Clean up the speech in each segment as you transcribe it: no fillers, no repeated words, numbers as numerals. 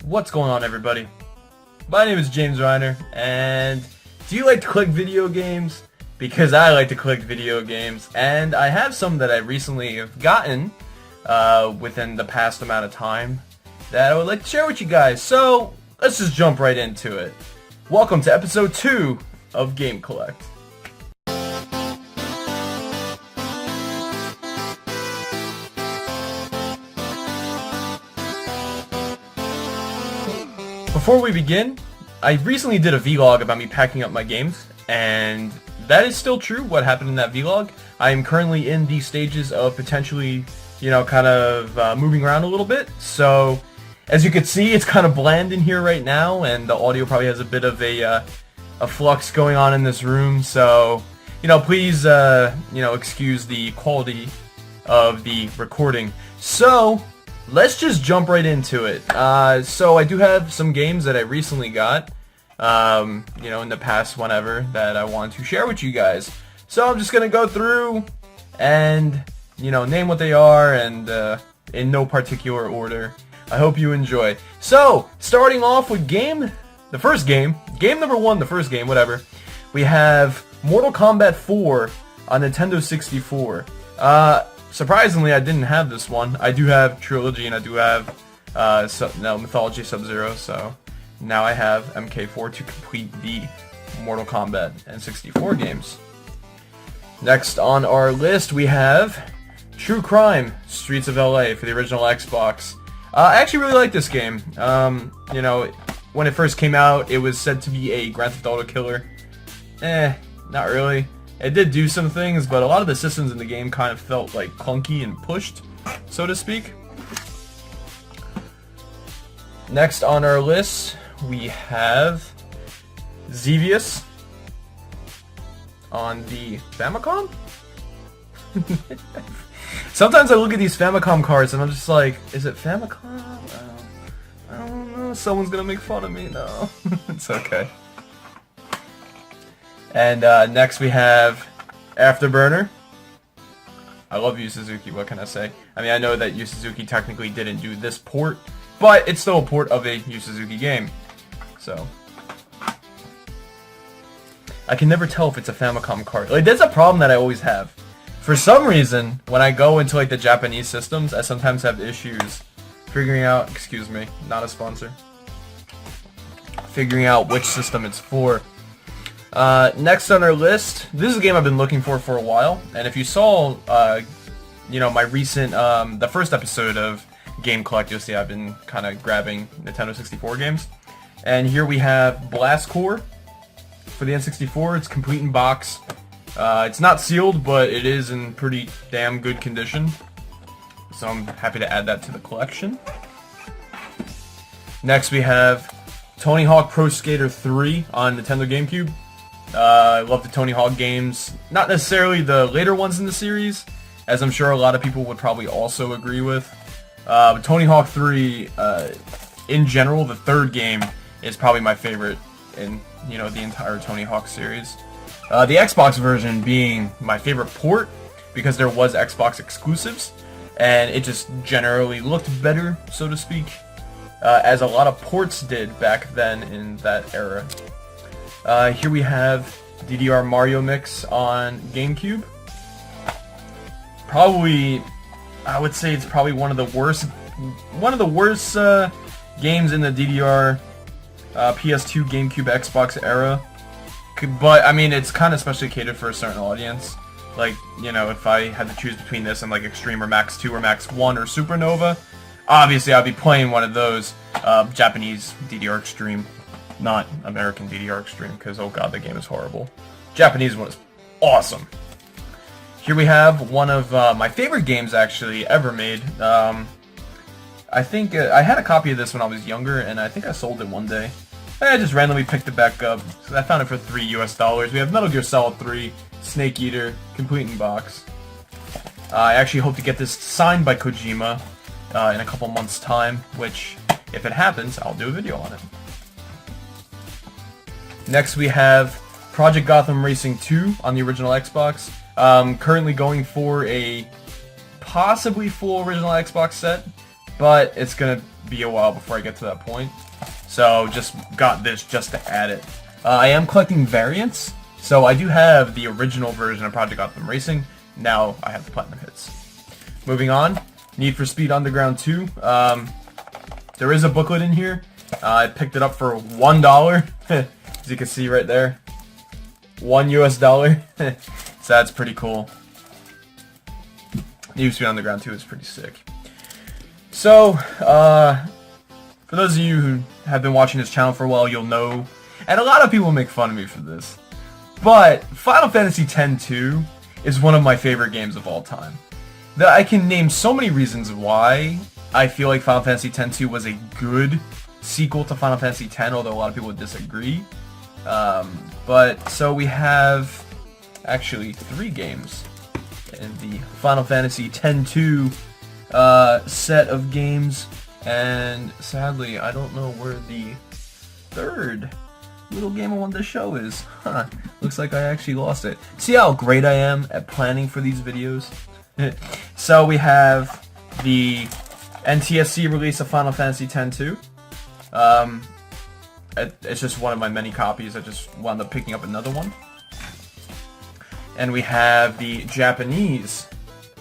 What's going on, everybody? My name is James Reiner, and do you like to collect video games? Because I like to collect video games, and I have some that I recently have gotten within the past amount of time that I would like to share with you guys. So let's just jump right into it. Welcome to episode 2 of Game Collect. Before we begin, I recently did a vlog about me packing up my games, and that is still true, what happened in that vlog. I am currently in the stages of potentially, kind of moving around a little bit, so as you can see, it's kind of bland in here right now, and the audio probably has a bit of a flux going on in this room, so, please, excuse the quality of the recording. So, let's just jump right into it. So I do have some games that I recently got, in the past whenever, that I want to share with you guys. So I'm just going to go through and, name what they are and in no particular order. I hope you enjoy. So, starting off with game number 1, the first game, whatever. We have Mortal Kombat 4 on Nintendo 64. Surprisingly, I didn't have this one. I do have Trilogy, and I do have Mythology Sub-Zero, so now I have MK4 to complete the Mortal Kombat and 64 games. Next on our list, we have True Crime, Streets of LA for the original Xbox. I actually really like this game. When it first came out, it was said to be a Grand Theft Auto killer. Not really. It did do some things, but a lot of the systems in the game kind of felt like clunky and pushed, so to speak. Next on our list, we have Xevious on the Famicom? Sometimes I look at these Famicom cards and I'm just like, is it Famicom? I don't know, someone's gonna make fun of me. No, it's okay. And next we have Afterburner. I love Yu Suzuki, what can I say? I mean, I know that Yu Suzuki technically didn't do this port, but it's still a port of a Yu Suzuki game. So, I can never tell if it's a Famicom card. Like, that's a problem that I always have. For some reason, when I go into like the Japanese systems, I sometimes have issues figuring out, excuse me, not a sponsor, figuring out which system it's for. Next on our list, this is a game I've been looking for a while, and if you saw, my recent, the first episode of Game Collect, you'll see I've been kind of grabbing Nintendo 64 games. And here we have Blast Core for the N64. It's complete in box. It's not sealed, but it is in pretty damn good condition, so I'm happy to add that to the collection. Next we have Tony Hawk Pro Skater 3 on Nintendo GameCube. I love the Tony Hawk games, not necessarily the later ones in the series, as I'm sure a lot of people would probably also agree with. But Tony Hawk 3, in general, the third game is probably my favorite in, the entire Tony Hawk series. The Xbox version being my favorite port, because there was Xbox exclusives, and it just generally looked better, so to speak, as a lot of ports did back then in that era. Here we have DDR Mario Mix on GameCube. Probably, I would say it's probably one of the worst games in the DDR PS2, GameCube, Xbox era. But I mean, it's kind of specially catered for a certain audience. Like, if I had to choose between this and like Extreme or Max 2 or Max 1 or Supernova, obviously I'd be playing one of those. Japanese DDR Extreme. Not American DDR Extreme, because oh god, the game is horrible. Japanese one is awesome. Here we have one of my favorite games actually ever made. I think I had a copy of this when I was younger, and I think I sold it one day. I just randomly picked it back up, so I found it for $3 US. We have Metal Gear Solid 3, Snake Eater, complete in box. I actually hope to get this signed by Kojima in a couple months' time, which, if it happens, I'll do a video on it. Next we have Project Gotham Racing 2 on the original Xbox. Currently going for a possibly full original Xbox set, but it's gonna be a while before I get to that point. So just got this just to add it. I am collecting variants, so I do have the original version of Project Gotham Racing. Now I have the Platinum Hits. Moving on, Need for Speed Underground 2. There is a booklet in here. I picked it up for $1, as you can see right there. $1 US. So that's pretty cool. Need for Speed Underground 2 is pretty sick. So, for those of you who have been watching this channel for a while, you'll know, and a lot of people make fun of me for this, but Final Fantasy X-2 is one of my favorite games of all time. I can name so many reasons why I feel like Final Fantasy X-2 was a good sequel to Final Fantasy X, although a lot of people would disagree. But, so we have actually 3 games in the Final Fantasy X-2 set of games, and sadly, I don't know where the 3rd little game I wanted to show is. Huh, looks like I actually lost it. See how great I am at planning for these videos? So we have the NTSC release of Final Fantasy X-2. It's just one of my many copies. I just wound up picking up another one. And we have the Japanese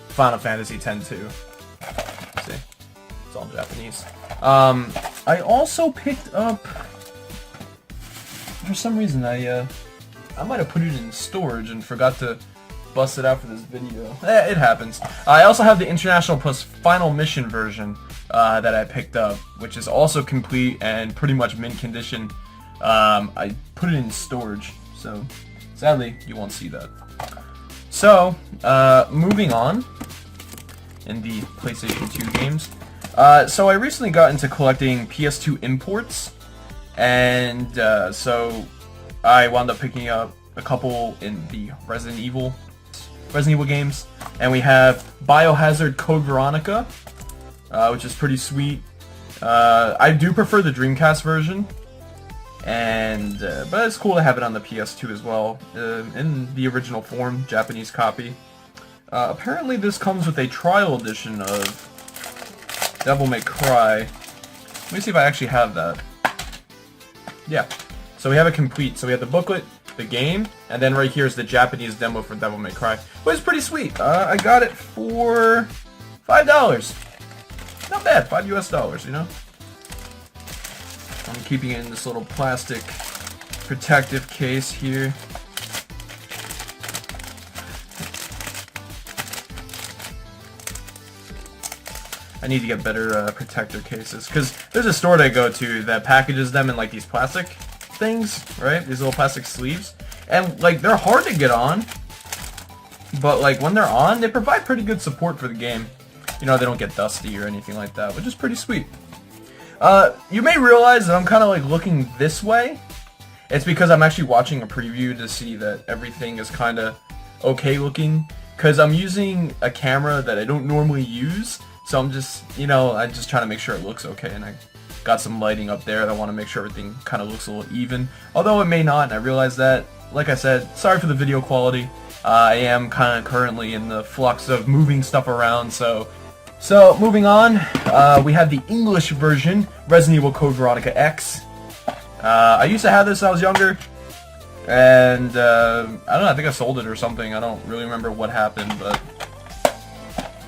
Final Fantasy X-2. See, it's all Japanese. I also picked up, for some reason, I might have put it in storage and forgot to bust it out for this video. It happens. I also have the International Plus Final Mission version that I picked up, which is also complete and pretty much mint condition. I put it in storage, so sadly you won't see that. So, moving on in the PlayStation 2 games. So I recently got into collecting PS2 imports, and so I wound up picking up a couple in the Resident Evil games, and we have Biohazard Code Veronica, which is pretty sweet. I do prefer the Dreamcast version, and but it's cool to have it on the PS2 as well, in the original form, Japanese copy. Apparently this comes with a trial edition of Devil May Cry. Let me see if I actually have that. Yeah, so we have it complete. So we have the booklet, the game, and then right here is the Japanese demo for Devil May Cry. But it's pretty sweet. I got it for $5. Not bad, $5 US, you know? I'm keeping it in this little plastic protective case here. I need to get better protector cases, because there's a store that I go to that packages them in like these plastic things, right? These little plastic sleeves, and like they're hard to get on, but like when they're on, they provide pretty good support for the game. You know, they don't get dusty or anything like that, which is pretty sweet. You may realize that I'm kind of like looking this way. It's because I'm actually watching a preview to see that everything is kind of okay looking, because I'm using a camera that I don't normally use. So I'm just, you know, I'm just trying to make sure it looks okay, and I got some lighting up there. I want to make sure everything kind of looks a little even, although it may not, and I realize that. Like I said, sorry for the video quality. I am kind of currently in the flux of moving stuff around, so moving on, we have the English version, Resident Evil Code Veronica X. I used to have this when I was younger, and I don't know, I think I sold it or something. I don't really remember what happened, but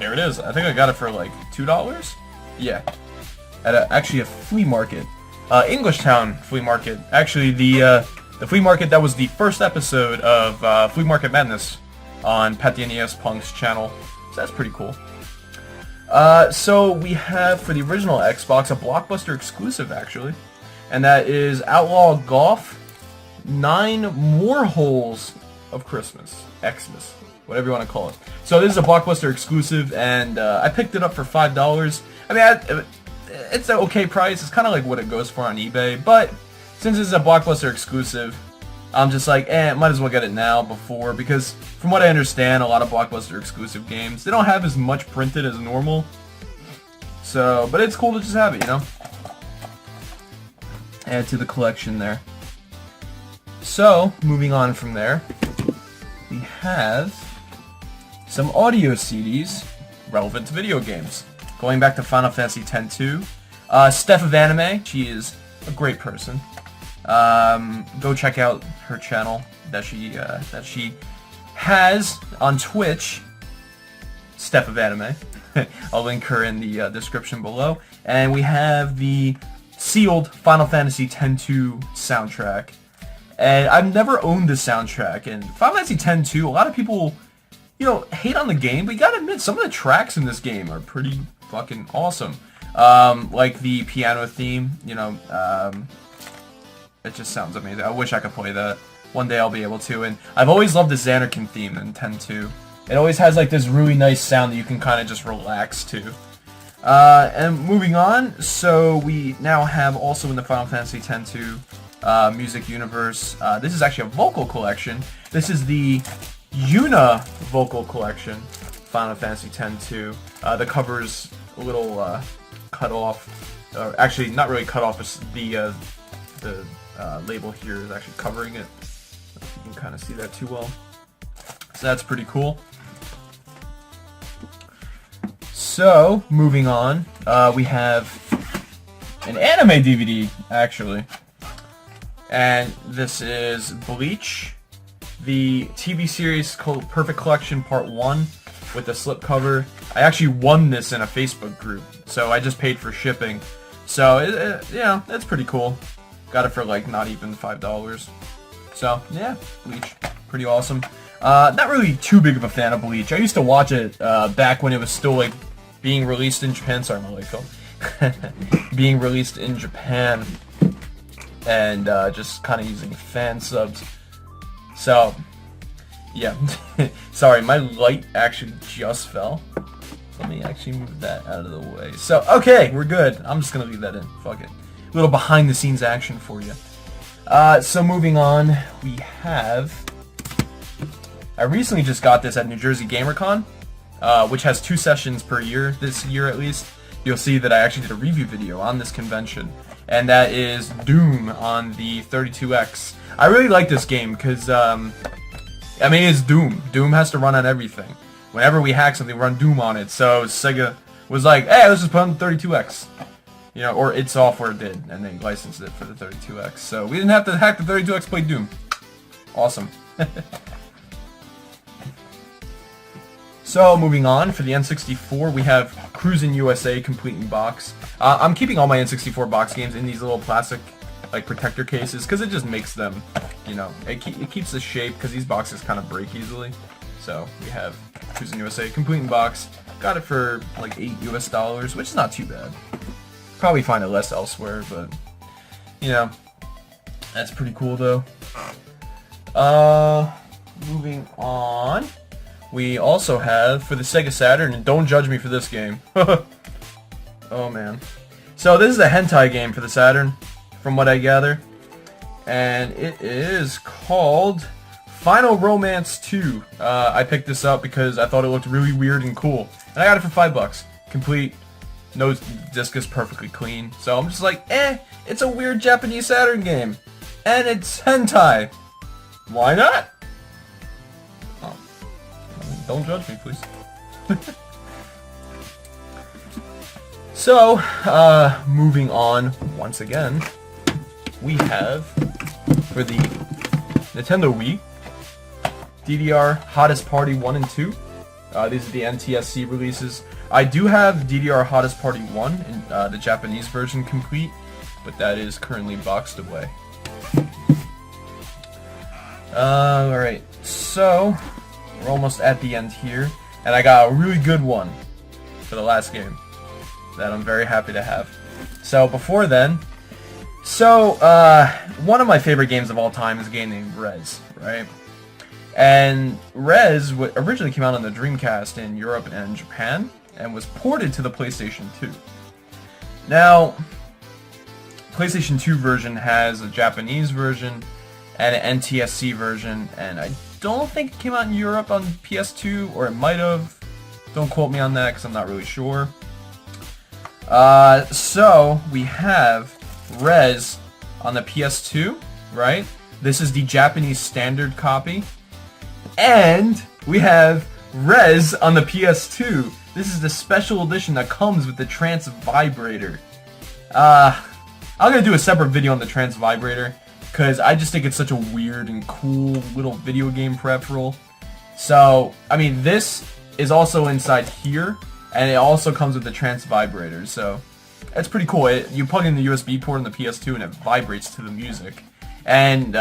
there it is. I think I got it for like $2? Yeah. At actually a flea market. Englishtown flea market. Actually, the flea market that was the first episode of Flea Market Madness on Pat the NES Punk's channel. So that's pretty cool. So we have, for the original Xbox, a Blockbuster exclusive, actually. And that is Outlaw Golf 9 More Holes of Christmas. Xmas. Whatever you want to call it. So this is a Blockbuster exclusive, and I picked it up for $5. I mean, it's an okay price. It's kind of like what it goes for on eBay, but since it's a Blockbuster exclusive, I'm just like, might as well get it now before, because from what I understand, a lot of Blockbuster exclusive games, they don't have as much printed as normal. So, but it's cool to just have it, you know? Add to the collection there. So, moving on from there, we have some audio CDs relevant to video games. Going back to Final Fantasy X-2, Stephofanime, she is a great person. Go check out her channel that she has on Twitch, Stephofanime. I'll link her in the description below. And we have the sealed Final Fantasy X-2 soundtrack. And I've never owned the soundtrack. And Final Fantasy X-2, a lot of people, you know, hate on the game, but you gotta admit, some of the tracks in this game are pretty fucking awesome. Like the piano theme, you know, it just sounds amazing. I wish I could play that. One day I'll be able to. And I've always loved the Xanarkin theme in X-2. It always has like this really nice sound that you can kind of just relax to. And moving on, so we now have also in the Final Fantasy X-2 music universe, this is actually a vocal collection. This is the Yuna vocal collection, Final Fantasy X-2. The cover's a little cut off, or actually not really cut off, but the label here is actually covering it. You can kind of see that too well. So that's pretty cool. So, moving on, we have an anime DVD, actually. And this is Bleach, the TV series called Perfect Collection Part 1 with the slipcover. I actually won this in a Facebook group, so I just paid for shipping. So, yeah, that's pretty cool. Got it for like not even $5. So, yeah, Bleach, pretty awesome. Not really too big of a fan of Bleach. I used to watch it back when it was still like being released in Japan. Sorry, my leg fell. Being released in Japan, and just kind of using fan subs. So, yeah. Sorry, my light actually just fell. Let me actually move that out of the way. So, okay, we're good. I'm just gonna leave that in. Fuck it. A little behind the scenes action for you. So moving on, we have... I recently just got this at New Jersey GamerCon, which has 2 sessions per year, this year at least. You'll see that I actually did a review video on this convention, and that is Doom on the 32X. I really like this game because, I mean, it's Doom. Doom has to run on everything. Whenever we hack something, we run Doom on it, so Sega was like, hey, let's just put on the 32X. You know, or id Software did, and they licensed it for the 32X. So we didn't have to hack the 32X to play Doom. Awesome. So, moving on, for the N64, we have Cruisin' USA Complete in Box. I'm keeping all my N64 box games in these little plastic, like, protector cases, because it just makes them, you know, it keeps the shape, because these boxes kind of break easily. So, we have Cruisin' USA Complete in Box. Got it for, like, $8 US, which is not too bad. Probably find it less elsewhere, but, you know, that's pretty cool, though. Moving on. We also have, for the Sega Saturn, and don't judge me for this game. Oh, man. So, this is a hentai game for the Saturn, from what I gather. And it is called Final Romance 2. I picked this up because I thought it looked really weird and cool. And I got it for $5. Complete. No disc is perfectly clean. So, I'm just like, it's a weird Japanese Saturn game. And it's hentai. Why not? Don't judge me, please. So, moving on, once again, we have, for the Nintendo Wii, DDR Hottest Party 1 and 2. These are the NTSC releases. I do have DDR Hottest Party 1, in the Japanese version complete, but that is currently boxed away. Alright, so... we're almost at the end here, and I got a really good one for the last game that I'm very happy to have. So before then, one of my favorite games of all time is a game named REZ, right? And REZ originally came out on the Dreamcast in Europe and Japan, and was ported to the PlayStation 2. Now, PlayStation 2 version has a Japanese version and an NTSC version, and I don't think it came out in Europe on PS2, or it might have. Don't quote me on that because I'm not really sure. So we have REZ on the PS2, right? This is the Japanese standard copy. And we have REZ on the PS2. This is the special edition that comes with the Trance Vibrator. I'm gonna do a separate video on the Trance Vibrator, because I just think it's such a weird and cool little video game peripheral. So, I mean, this is also inside here, and it also comes with the Trance Vibrator, so it's pretty cool. You plug in the USB port in the PS2 and it vibrates to the music. And,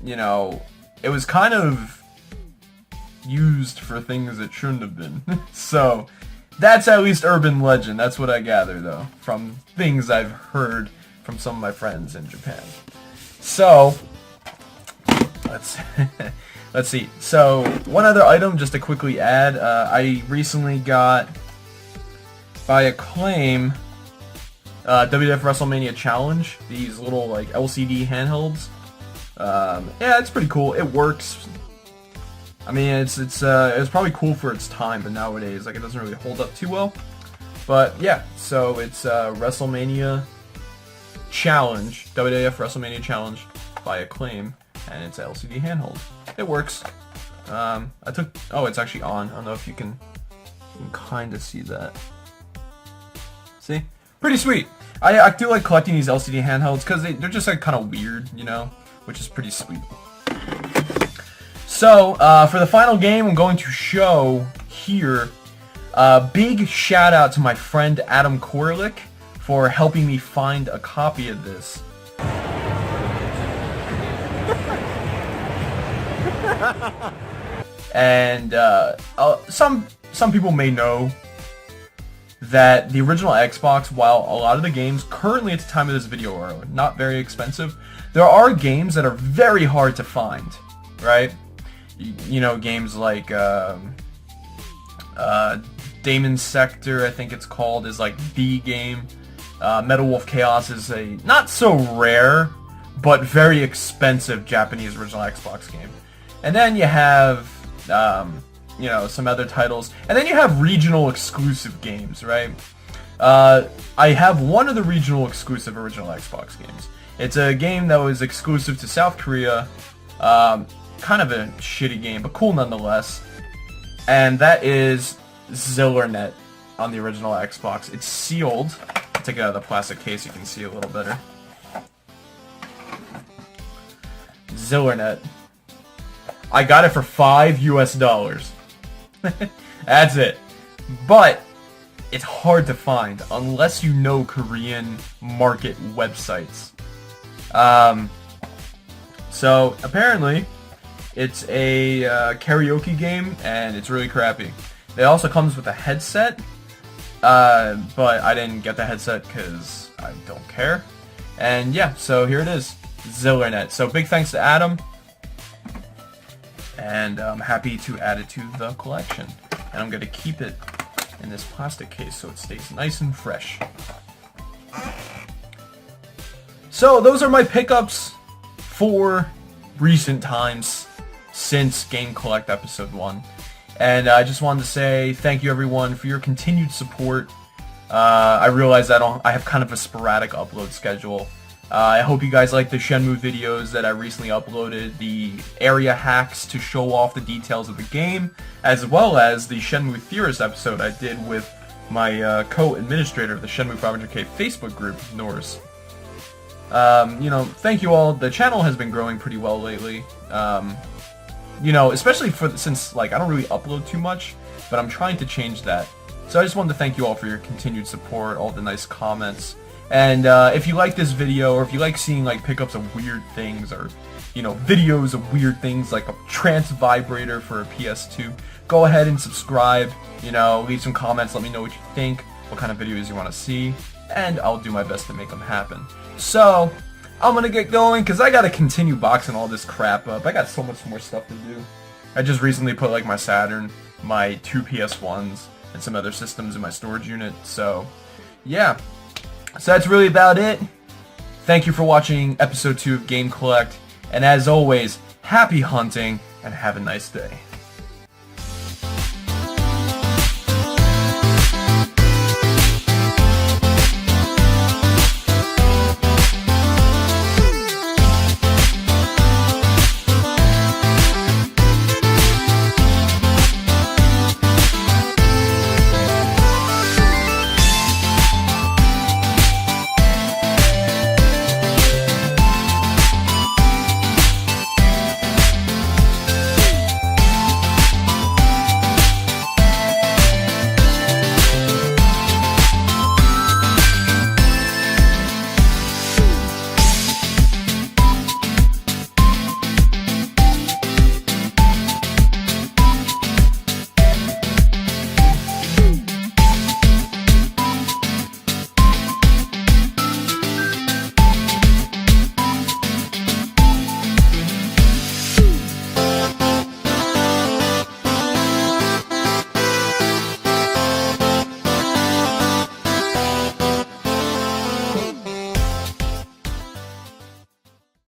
you know, it was kind of used for things it shouldn't have been. So, that's at least urban legend. That's what I gather, though, from things I've heard from some of my friends in Japan. So, let's see. So, one other item just to quickly add. I recently got, by Acclaim, WWF WrestleMania Challenge. These little, like, LCD handhelds. Yeah, it's pretty cool. It works. I mean, it was probably cool for its time, but nowadays, like, it doesn't really hold up too well. But yeah, so it's WrestleMania Challenge, WWF WrestleMania Challenge by Acclaim, and it's an LCD handheld. It works. Oh, it's actually on. I don't know if you can kind of see that. See? Pretty sweet. I do like collecting these LCD handhelds because they're just like kind of weird, you know, which is pretty sweet. So, for the final game I'm going to show here, big shout out to my friend Adam Korlick for helping me find a copy of this. And some people may know that the original Xbox, while a lot of the games currently at the time of this video are not very expensive, there are games that are very hard to find, right? You know, games like Daemon Sector, I think it's called, is like the game. Metal Wolf Chaos is a not so rare, but very expensive Japanese original Xbox game. And then you have, you know, some other titles. And then you have regional exclusive games, right? I have one of the regional exclusive original Xbox games. It's a game that was exclusive to South Korea. Kind of a shitty game, but cool nonetheless. And that is Zillernet on the original Xbox. It's sealed. I'll take it out of the plastic case so you can see a little better. Zillernet. I got it for $5 US. That's it. But it's hard to find unless you know Korean market websites. So apparently it's a karaoke game and it's really crappy. It also comes with a headset, but I didn't get the headset because I don't care. And yeah, so here it is, Zillernet. So big thanks to Adam, and I'm happy to add it to the collection. And I'm going to keep it in this plastic case so it stays nice and fresh. So those are my pickups for recent times since Game Collect Episode 1. And I just wanted to say thank you everyone for your continued support. I realize I have kind of a sporadic upload schedule. I hope you guys like the Shenmue videos that I recently uploaded, the area hacks to show off the details of the game, as well as the Shenmue Theorist episode I did with my co-administrator of the Shenmue 500K Facebook group, Norris. You know, thank you all. The channel has been growing pretty well lately. You know, especially since like I don't really upload too much, but I'm trying to change that. So I just wanted to thank you all for your continued support, all the nice comments. And if you like this video, or if you like seeing like pickups of weird things, or you know, videos of weird things like a Trance Vibrator for a PS2, go ahead and subscribe. You know, leave some comments, let me know what you think, what kind of videos you want to see, and I'll do my best to make them happen. So I'm gonna get going because I gotta continue boxing all this crap up. I got so much more stuff to do. I just recently put like my Saturn, my 2 PS1s, and some other systems in my storage unit. So yeah, so that's really about it. Thank you for watching episode 2 of Game Collect, and as always, happy hunting and have a nice day.